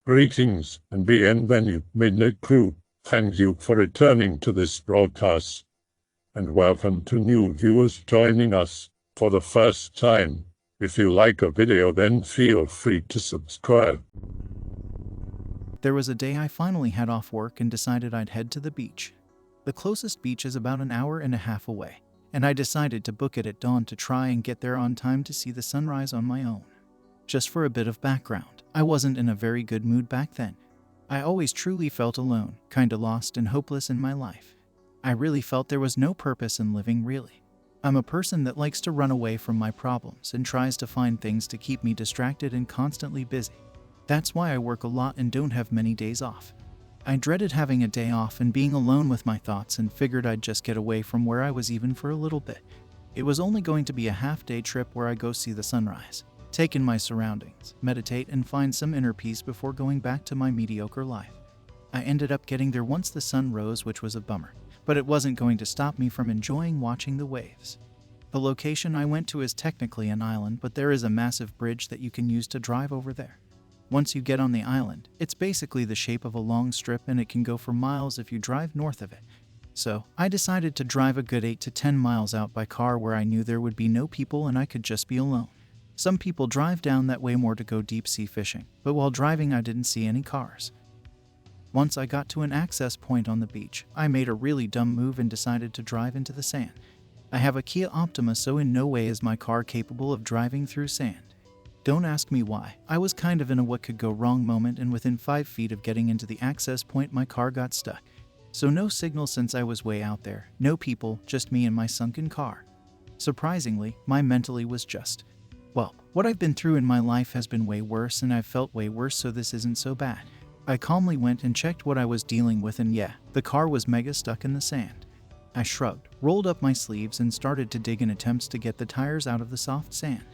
Greetings and bienvenue, Midnight Crew. Thank you for returning to this broadcast, and welcome to new viewers joining us for the first time. If you like a video, then feel free to subscribe. There was a day I finally had off work and decided I'd head to the beach. The closest beach is about an hour and a half away, and I decided to book it at dawn to try and get there on time to see the sunrise on my own. Just for a bit of background, I wasn't in a very good mood back then. I always truly felt alone, kinda lost and hopeless in my life. I really felt there was no purpose in living, really. I'm a person that likes to run away from my problems and tries to find things to keep me distracted and constantly busy. That's why I work a lot and don't have many days off. I dreaded having a day off and being alone with my thoughts and figured I'd just get away from where I was even for a little bit. It was only going to be a half-day trip where I go see the sunrise, take in my surroundings, meditate, and find some inner peace before going back to my mediocre life. I ended up getting there once the sun rose, which was a bummer, but it wasn't going to stop me from enjoying watching the waves. The location I went to is technically an island, but there is a massive bridge that you can use to drive over there. Once you get on the island, it's basically the shape of a long strip and it can go for miles if you drive north of it. So, I decided to drive a good 8 to 10 miles out by car where I knew there would be no people and I could just be alone. Some people drive down that way more to go deep-sea fishing, but while driving I didn't see any cars. Once I got to an access point on the beach, I made a really dumb move and decided to drive into the sand. I have a Kia Optima, so in no way is my car capable of driving through sand. Don't ask me why. I was kind of in a what could go wrong moment, and within 5 feet of getting into the access point my car got stuck. So no signal since I was way out there, no people, just me and my sunken car. Surprisingly, my mentally was just, well, what I've been through in my life has been way worse and I've felt way worse, so this isn't so bad. I calmly went and checked what I was dealing with, and yeah, the car was mega stuck in the sand. I shrugged, rolled up my sleeves, and started to dig in attempts to get the tires out of the soft sand.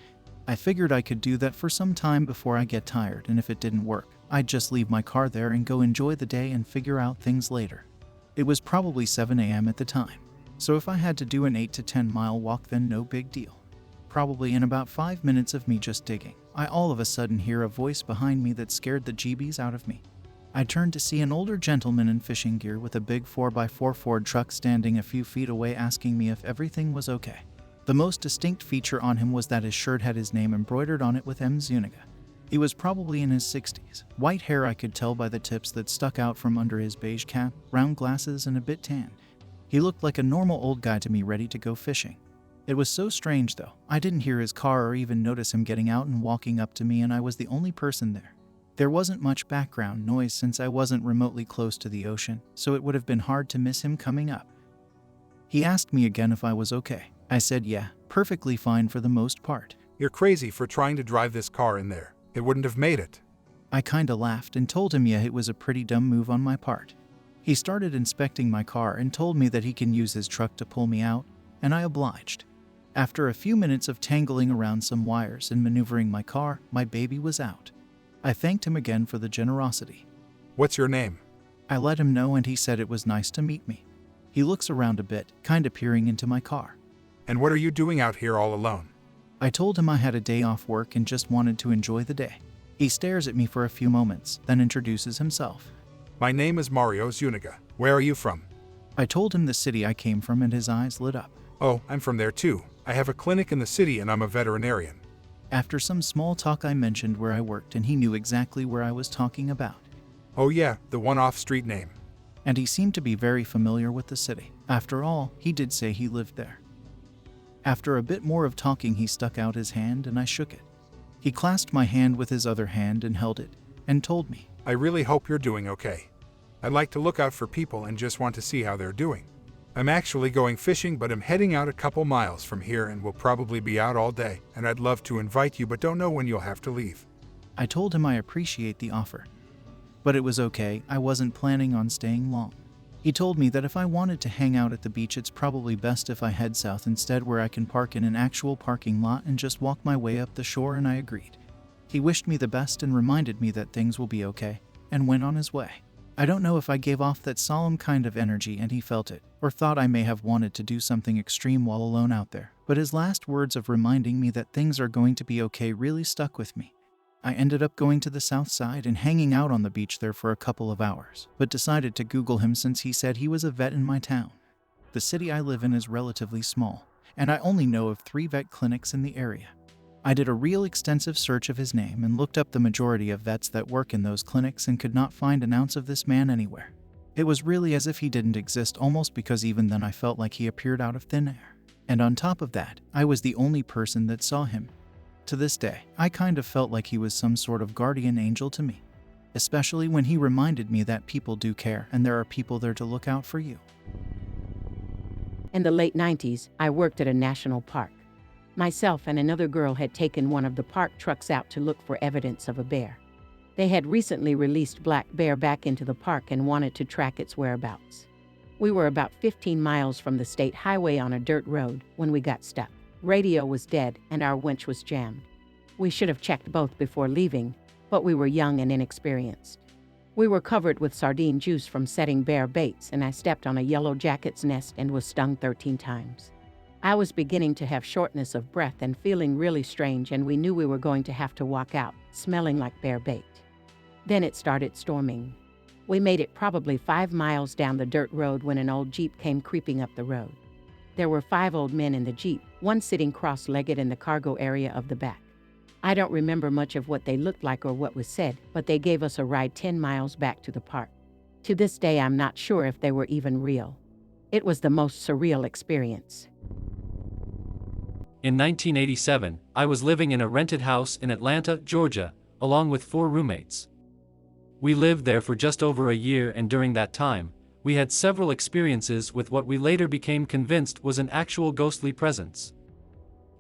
I figured I could do that for some time before I get tired, and if it didn't work, I'd just leave my car there and go enjoy the day and figure out things later. It was probably 7 a.m. at the time, so if I had to do an 8 to 10 mile walk, then no big deal. Probably in about 5 minutes of me just digging, I all of a sudden hear a voice behind me that scared the jeebies out of me. I turned to see an older gentleman in fishing gear with a big 4x4 Ford truck standing a few feet away, asking me if everything was okay. The most distinct feature on him was that his shirt had his name embroidered on it with MITZU. He was probably in his 60s. White hair I could tell by the tips that stuck out from under his beige cap, round glasses, and a bit tan. He looked like a normal old guy to me, ready to go fishing. It was so strange though, I didn't hear his car or even notice him getting out and walking up to me, and I was the only person there. There wasn't much background noise since I wasn't remotely close to the ocean, so it would have been hard to miss him coming up. He asked me again if I was okay. I said yeah, perfectly fine for the most part. You're crazy for trying to drive this car in there. It wouldn't have made it. I kinda laughed and told him yeah, it was a pretty dumb move on my part. He started inspecting my car and told me that he can use his truck to pull me out, and I obliged. After a few minutes of tangling around some wires and maneuvering my car, my baby was out. I thanked him again for the generosity. What's your name? I let him know and he said it was nice to meet me. He looks around a bit, kinda peering into my car. And what are you doing out here all alone? I told him I had a day off work and just wanted to enjoy the day. He stares at me for a few moments, then introduces himself. My name is Mario Zuniga. Where are you from? I told him the city I came from and his eyes lit up. Oh, I'm from there too. I have a clinic in the city and I'm a veterinarian. After some small talk I mentioned where I worked and he knew exactly where I was talking about. Oh yeah, the one off street name. And he seemed to be very familiar with the city. After all, he did say he lived there. After a bit more of talking, he stuck out his hand and I shook it. He clasped my hand with his other hand and held it, and told me, I really hope you're doing okay. I like to look out for people and just want to see how they're doing. I'm actually going fishing, but I'm heading out a couple miles from here and will probably be out all day, and I'd love to invite you but don't know when you'll have to leave. I told him I appreciate the offer. But it was okay, I wasn't planning on staying long. He told me that if I wanted to hang out at the beach, it's probably best if I head south instead, where I can park in an actual parking lot and just walk my way up the shore, and I agreed. He wished me the best and reminded me that things will be okay, and went on his way. I don't know if I gave off that solemn kind of energy and he felt it, or thought I may have wanted to do something extreme while alone out there, but his last words of reminding me that things are going to be okay really stuck with me. I ended up going to the south side and hanging out on the beach there for a couple of hours, but decided to Google him since he said he was a vet in my town. The city I live in is relatively small, and I only know of 3 vet clinics in the area. I did a real extensive search of his name and looked up the majority of vets that work in those clinics and could not find an ounce of this man anywhere. It was really as if he didn't exist, almost, because even then I felt like he appeared out of thin air. And on top of that, I was the only person that saw him. To this day, I kind of felt like he was some sort of guardian angel to me, especially when he reminded me that people do care and there are people there to look out for you. In the late 90s, I worked at a national park. Myself and another girl had taken one of the park trucks out to look for evidence of a bear. They had recently released Black Bear back into the park and wanted to track its whereabouts. We were about 15 miles from the state highway on a dirt road when we got stuck. Radio was dead and our winch was jammed. We should have checked both before leaving, but we were young and inexperienced. We were covered with sardine juice from setting bear baits, and I stepped on a yellow jacket's nest and was stung 13 times. I was beginning to have shortness of breath and feeling really strange, and we knew we were going to have to walk out, smelling like bear bait. Then it started storming. We made it probably 5 miles down the dirt road when an old Jeep came creeping up the road. There were 5 old men in the Jeep, one sitting cross-legged in the cargo area of the back. I don't remember much of what they looked like or what was said, but they gave us a ride 10 miles back to the park. To this day, I'm not sure if they were even real. It was the most surreal experience. In 1987, I was living in a rented house in Atlanta, Georgia, along with 4 roommates. We lived there for just over a year, and during that time, we had several experiences with what we later became convinced was an actual ghostly presence.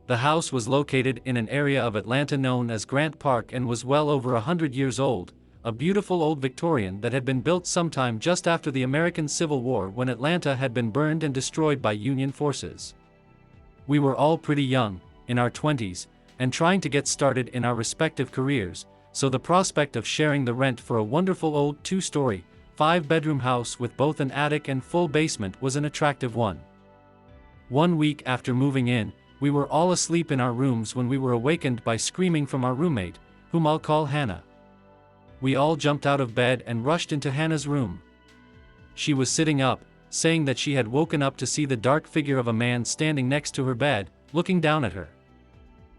The house was located in an area of Atlanta known as Grant Park and was well over 100 years old, a beautiful old Victorian that had been built sometime just after the American Civil War, when Atlanta had been burned and destroyed by Union forces. We were all pretty young, in our 20s, and trying to get started in our respective careers, so the prospect of sharing the rent for a wonderful old 2-story, 5-bedroom house with both an attic and full basement was an attractive one. One week after moving in, we were all asleep in our rooms when we were awakened by screaming from our roommate, whom I'll call Hannah. We all jumped out of bed and rushed into Hannah's room. She was sitting up, saying that she had woken up to see the dark figure of a man standing next to her bed, looking down at her.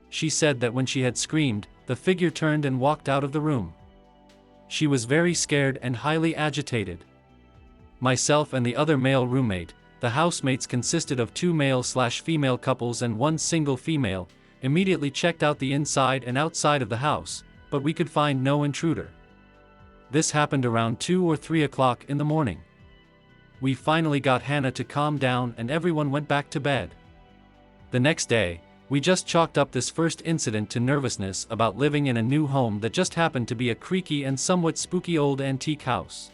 She said that when she had screamed, the figure turned and walked out of the room. She was very scared and highly agitated. Myself and the other male roommate, the housemates consisted of 2 male/female couples and 1 single female, immediately checked out the inside and outside of the house, but we could find no intruder. This happened around 2 or 3 o'clock in the morning. We finally got Hannah to calm down and everyone went back to bed. The next day, we just chalked up this first incident to nervousness about living in a new home that just happened to be a creaky and somewhat spooky old antique house.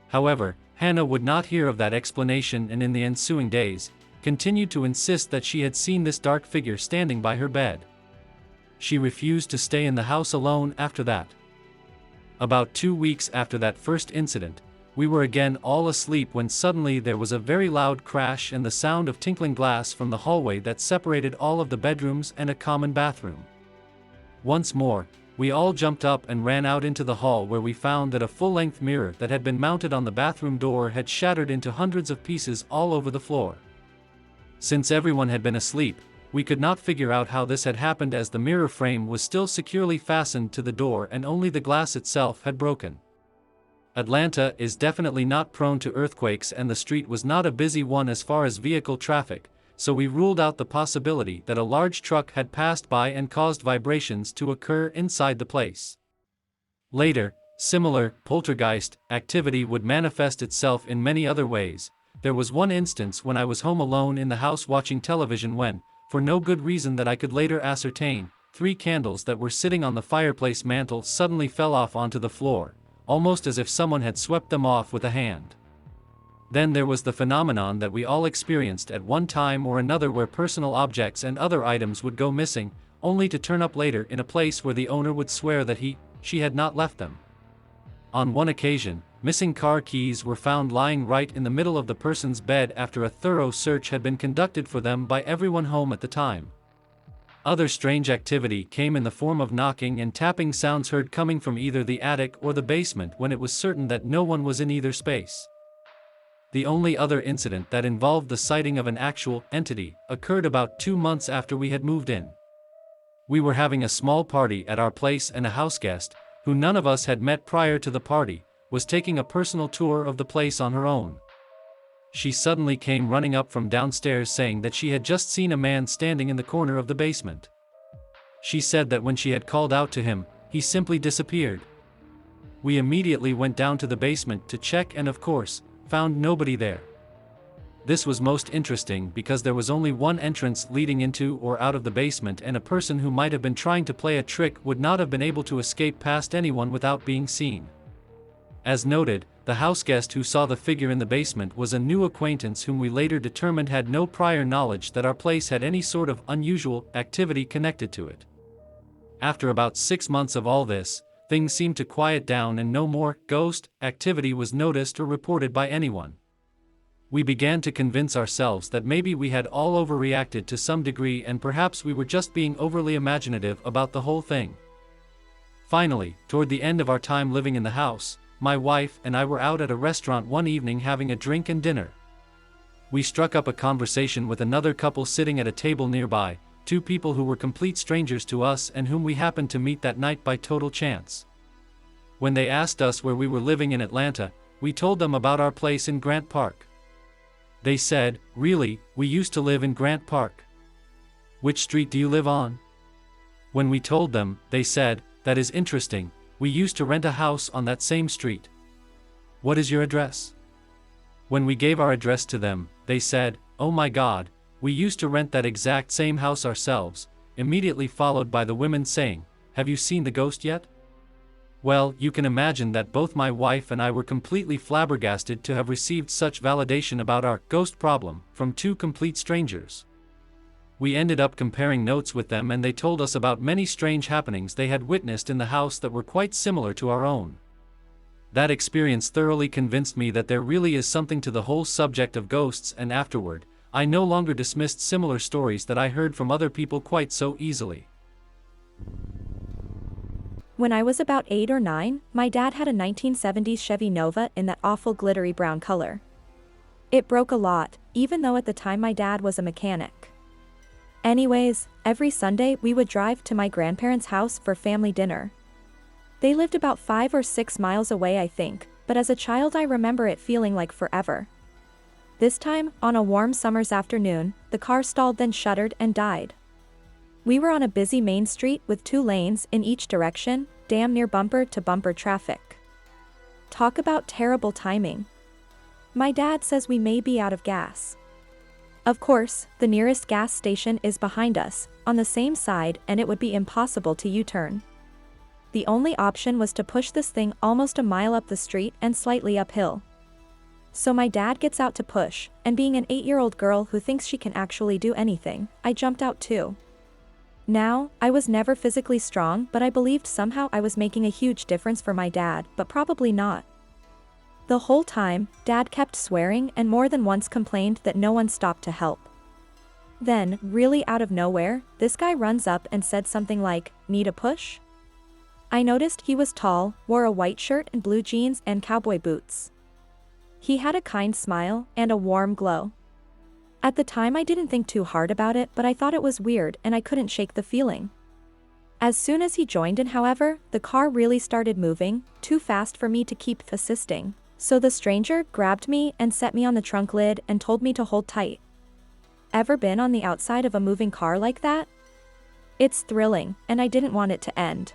However, Hannah would not hear of that explanation, and in the ensuing days, continued to insist that she had seen this dark figure standing by her bed. She refused to stay in the house alone after that. About 2 weeks after that first incident, we were again all asleep when suddenly there was a very loud crash and the sound of tinkling glass from the hallway that separated all of the bedrooms and a common bathroom. Once more, we all jumped up and ran out into the hall, where we found that a full-length mirror that had been mounted on the bathroom door had shattered into hundreds of pieces all over the floor. Since everyone had been asleep, we could not figure out how this had happened, as the mirror frame was still securely fastened to the door and only the glass itself had broken. Atlanta is definitely not prone to earthquakes, and the street was not a busy one as far as vehicle traffic, so we ruled out the possibility that a large truck had passed by and caused vibrations to occur inside the place. Later, similar poltergeist activity would manifest itself in many other ways. There was one instance when I was home alone in the house watching television when, for no good reason that I could later ascertain, 3 candles that were sitting on the fireplace mantel suddenly fell off onto the floor, almost as if someone had swept them off with a hand. Then there was the phenomenon that we all experienced at one time or another, where personal objects and other items would go missing, only to turn up later in a place where the owner would swear that she had not left them. On one occasion, missing car keys were found lying right in the middle of the person's bed after a thorough search had been conducted for them by everyone home at the time. Other strange activity came in the form of knocking and tapping sounds heard coming from either the attic or the basement when it was certain that no one was in either space. The only other incident that involved the sighting of an actual entity occurred about 2 months after we had moved in. We were having a small party at our place and a houseguest, who none of us had met prior to the party, was taking a personal tour of the place on her own. She suddenly came running up from downstairs saying that she had just seen a man standing in the corner of the basement. She said that when she had called out to him, he simply disappeared. We immediately went down to the basement to check and of course, found nobody there. This was most interesting because there was only one entrance leading into or out of the basement, and a person who might have been trying to play a trick would not have been able to escape past anyone without being seen. As noted, the houseguest who saw the figure in the basement was a new acquaintance whom we later determined had no prior knowledge that our place had any sort of unusual activity connected to it. After about 6 months of all this, things seemed to quiet down and no more ghost activity was noticed or reported by anyone. We began to convince ourselves that maybe we had all overreacted to some degree and perhaps we were just being overly imaginative about the whole thing. Finally, toward the end of our time living in the house, my wife and I were out at a restaurant one evening having a drink and dinner. We struck up a conversation with another couple sitting at a table nearby, 2 people who were complete strangers to us and whom we happened to meet that night by total chance. When they asked us where we were living in Atlanta, we told them about our place in Grant Park. They said, "Really, we used to live in Grant Park. Which street do you live on?" When we told them, they said, "That is interesting, we used to rent a house on that same street. What is your address?" When we gave our address to them, they said, "Oh my God, we used to rent that exact same house ourselves," immediately followed by the women saying, "Have you seen the ghost yet?" Well, you can imagine that both my wife and I were completely flabbergasted to have received such validation about our ghost problem from 2 complete strangers. We ended up comparing notes with them and they told us about many strange happenings they had witnessed in the house that were quite similar to our own. That experience thoroughly convinced me that there really is something to the whole subject of ghosts, and afterward, I no longer dismissed similar stories that I heard from other people quite so easily. When I was about 8 or 9, my dad had a 1970s Chevy Nova in that awful glittery brown color. It broke a lot, even though at the time my dad was a mechanic. Anyways, every Sunday we would drive to my grandparents' house for family dinner. They lived about 5 or 6 miles away, I think, but as a child I remember it feeling like forever. This time, on a warm summer's afternoon, the car stalled, then shuttered and died. We were on a busy main street with 2 lanes in each direction, damn near bumper-to-bumper traffic. Talk about terrible timing. My dad says we may be out of gas. Of course, the nearest gas station is behind us, on the same side, and it would be impossible to U-turn. The only option was to push this thing almost a mile up the street and slightly uphill. So my dad gets out to push, and being an 8-year-old girl who thinks she can actually do anything, I jumped out too. Now, I was never physically strong, but I believed somehow I was making a huge difference for my dad, but probably not. The whole time, Dad kept swearing and more than once complained that no one stopped to help. Then, really out of nowhere, this guy runs up and said something like, "Need a push?" I noticed he was tall, wore a white shirt and blue jeans and cowboy boots. He had a kind smile and a warm glow. At the time I didn't think too hard about it, but I thought it was weird and I couldn't shake the feeling. As soon as he joined in, however, the car really started moving, too fast for me to keep assisting. So the stranger grabbed me and set me on the trunk lid and told me to hold tight. Ever been on the outside of a moving car like that? It's thrilling, and I didn't want it to end.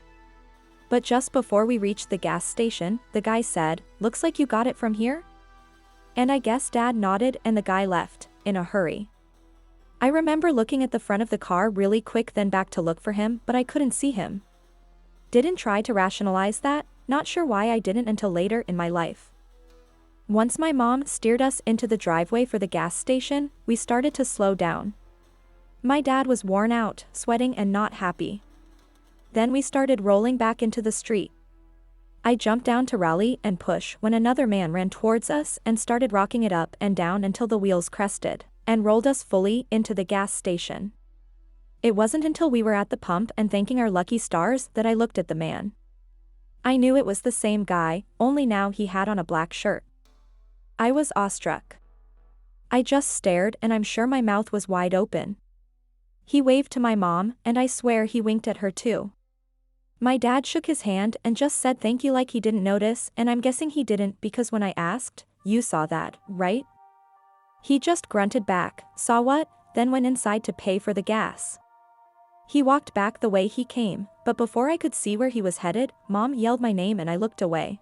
But just before we reached the gas station, the guy said, "Looks like you got it from here?" And I guess Dad nodded and the guy left, in a hurry. I remember looking at the front of the car really quick, then back to look for him, but I couldn't see him. Didn't try to rationalize that, not sure why I didn't until later in my life. Once my mom steered us into the driveway for the gas station, we started to slow down. My dad was worn out, sweating and not happy. Then we started rolling back into the street. I jumped down to rally and push when another man ran towards us and started rocking it up and down until the wheels crested and rolled us fully into the gas station. It wasn't until we were at the pump and thanking our lucky stars that I looked at the man. I knew it was the same guy, only now he had on a black shirt. I was awestruck. I just stared and I'm sure my mouth was wide open. He waved to my mom, and I swear he winked at her too. My dad shook his hand and just said thank you like he didn't notice, and I'm guessing he didn't because when I asked, "You saw that, right?" He just grunted back, "Saw what?" then went inside to pay for the gas. He walked back the way he came, but before I could see where he was headed, Mom yelled my name and I looked away.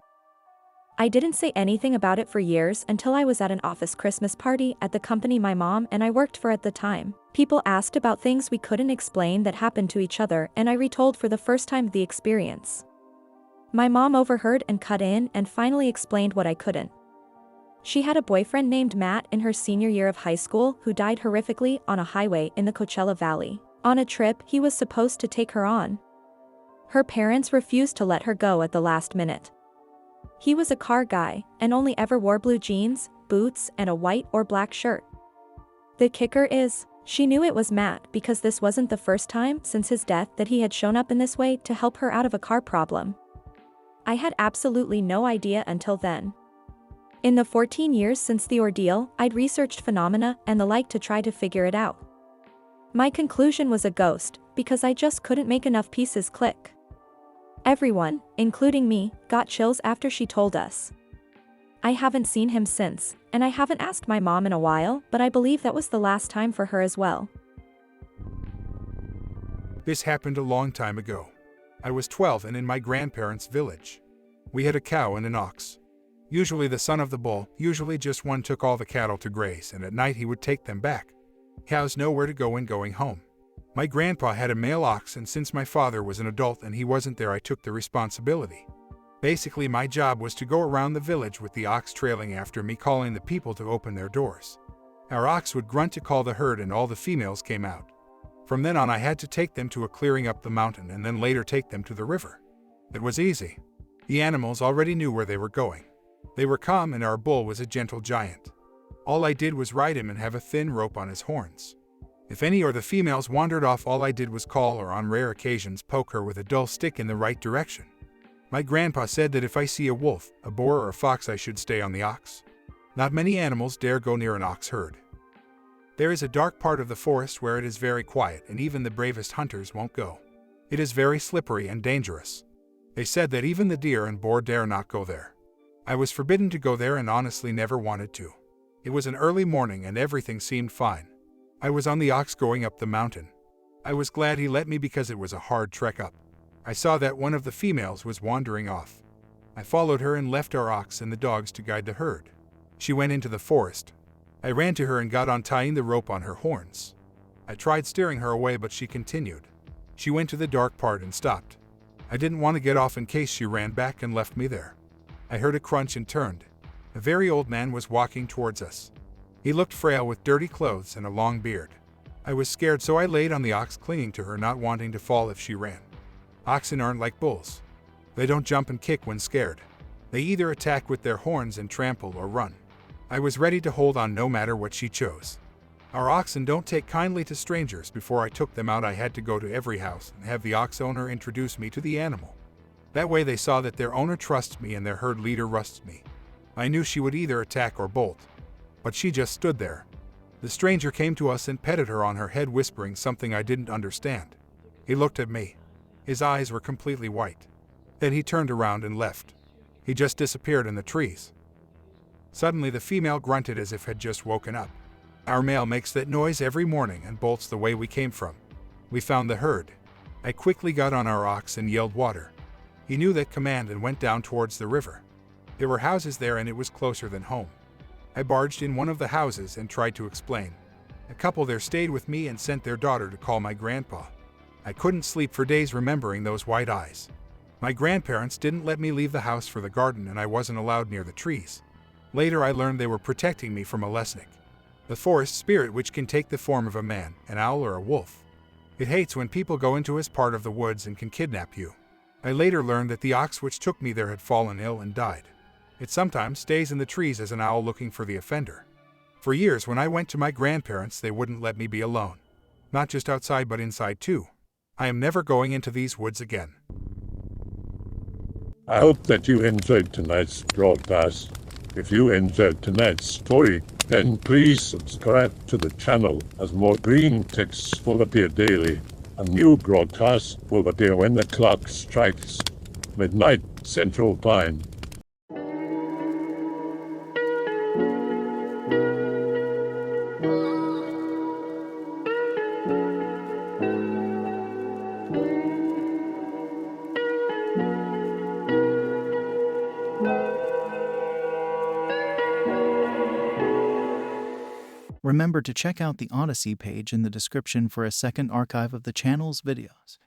I didn't say anything about it for years until I was at an office Christmas party at the company my mom and I worked for at the time. People asked about things we couldn't explain that happened to each other, and I retold for the first time the experience. My mom overheard and cut in and finally explained what I couldn't. She had a boyfriend named Matt in her senior year of high school who died horrifically on a highway in the Coachella Valley, on a trip he was supposed to take her on. Her parents refused to let her go at the last minute. He was a car guy, and only ever wore blue jeans, boots, and a white or black shirt. The kicker is, she knew it was Matt because this wasn't the first time since his death that he had shown up in this way to help her out of a car problem. I had absolutely no idea until then. In the 14 years since the ordeal, I'd researched phenomena and the like to try to figure it out. My conclusion was a ghost, because I just couldn't make enough pieces click. Everyone, including me, got chills after she told us. I haven't seen him since, and I haven't asked my mom in a while, but I believe that was the last time for her as well. This happened a long time ago. I was 12 and in my grandparents' village. We had a cow and an ox. Usually the son of the bull, usually just one, took all the cattle to graze, and at night he would take them back. Cows know where to go when going home. My grandpa had a male ox, and since my father was an adult and he wasn't there, I took the responsibility. Basically, my job was to go around the village with the ox trailing after me, calling the people to open their doors. Our ox would grunt to call the herd and all the females came out. From then on I had to take them to a clearing up the mountain and then later take them to the river. It was easy. The animals already knew where they were going. They were calm and our bull was a gentle giant. All I did was ride him and have a thin rope on his horns. If any or the females wandered off, all I did was call or on rare occasions poke her with a dull stick in the right direction. My grandpa said that if I see a wolf, a boar or a fox I should stay on the ox. Not many animals dare go near an ox herd. There is a dark part of the forest where it is very quiet and even the bravest hunters won't go. It is very slippery and dangerous. They said that even the deer and boar dare not go there. I was forbidden to go there and honestly never wanted to. It was an early morning and everything seemed fine. I was on the ox going up the mountain. I was glad he let me because it was a hard trek up. I saw that one of the females was wandering off. I followed her and left our ox and the dogs to guide the herd. She went into the forest. I ran to her and got on tying the rope on her horns. I tried steering her away, but she continued. She went to the dark part and stopped. I didn't want to get off in case she ran back and left me there. I heard a crunch and turned. A very old man was walking towards us. He looked frail with dirty clothes and a long beard. I was scared, so I laid on the ox, clinging to her, not wanting to fall if she ran. Oxen aren't like bulls. They don't jump and kick when scared. They either attack with their horns and trample or run. I was ready to hold on no matter what she chose. Our oxen don't take kindly to strangers. Before I took them out, I had to go to every house and have the ox owner introduce me to the animal. That way they saw that their owner trusts me and their herd leader trusts me. I knew she would either attack or bolt. But she just stood there. The stranger came to us and petted her on her head, whispering something I didn't understand. He looked at me. His eyes were completely white. Then he turned around and left. He just disappeared in the trees. Suddenly the female grunted as if had just woken up. Our male makes that noise every morning and bolts the way we came from. We found the herd. I quickly got on our ox and yelled water. He knew that command and went down towards the river. There were houses there and it was closer than home. I barged in one of the houses and tried to explain. A couple there stayed with me and sent their daughter to call my grandpa. I couldn't sleep for days remembering those white eyes. My grandparents didn't let me leave the house for the garden and I wasn't allowed near the trees. Later I learned they were protecting me from a lesnik, the forest spirit which can take the form of a man, an owl or a wolf. It hates when people go into its part of the woods and can kidnap you. I later learned that the ox which took me there had fallen ill and died. It sometimes stays in the trees as an owl looking for the offender. For years when I went to my grandparents, they wouldn't let me be alone. Not just outside but inside too. I am never going into these woods again. I hope that you enjoyed tonight's broadcast. If you enjoyed tonight's story, then please subscribe to the channel as more green texts will appear daily. A new broadcast will appear when the clock strikes midnight Central Time. Remember to check out the Odyssey page in the description for a second archive of the channel's videos.